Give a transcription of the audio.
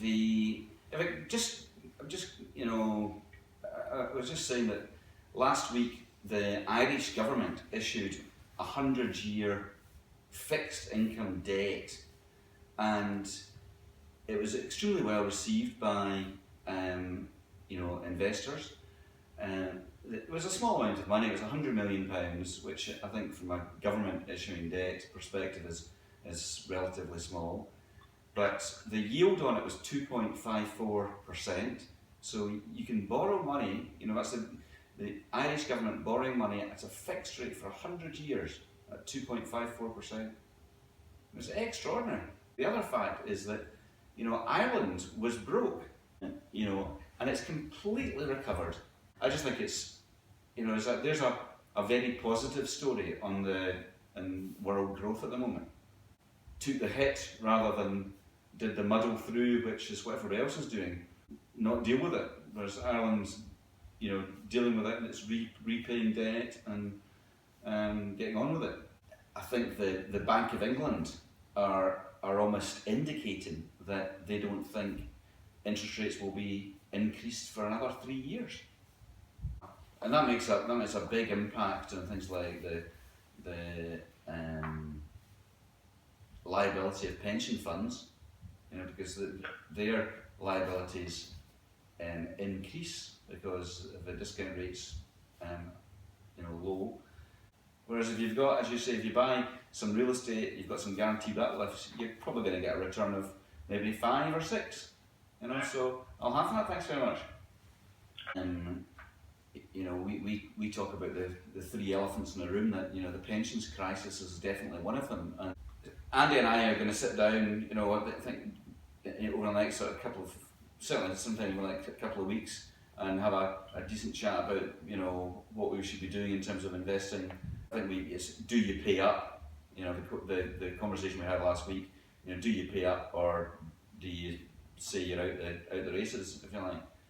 I was just saying that last week the Irish government issued a 100-year fixed income debt, and it was extremely well received by investors. It was a small amount of money. It was £100 million, which I think from a government issuing debt perspective is relatively small. But the yield on it was 2.54%. So you can borrow money, that's the Irish government borrowing money at a fixed rate for 100 years at 2.54%. It's extraordinary. The other fact is that, Ireland was broke, and it's completely recovered. I just think it's, there's a very positive story in world growth at the moment. Took the hit rather than did the muddle through, which is what everybody else is doing, not deal with it. Whereas Ireland's, dealing with it, and it's repaying debt and getting on with it. I think the Bank of England are almost indicating that they don't think interest rates will be increased for another 3 years. And that makes a big impact on things like the liability of pension funds, because their liabilities increase because the discount rate's low. Whereas if you've got, as you say, if you buy some real estate, you've got some guaranteed uplifts, you're probably going to get a return of maybe 5 or 6. So I'll have that. Thanks very much. We talk about the 3 elephants in the room. That the pensions crisis is definitely one of them. And Andy and I are going to sit down. I think over the next sort of certainly sometime in the next couple of weeks, and have a decent chat about what we should be doing in terms of investing. I think it's do you pay up? The conversation we had last week. Do you pay up, or do you say you're out the races, if you like?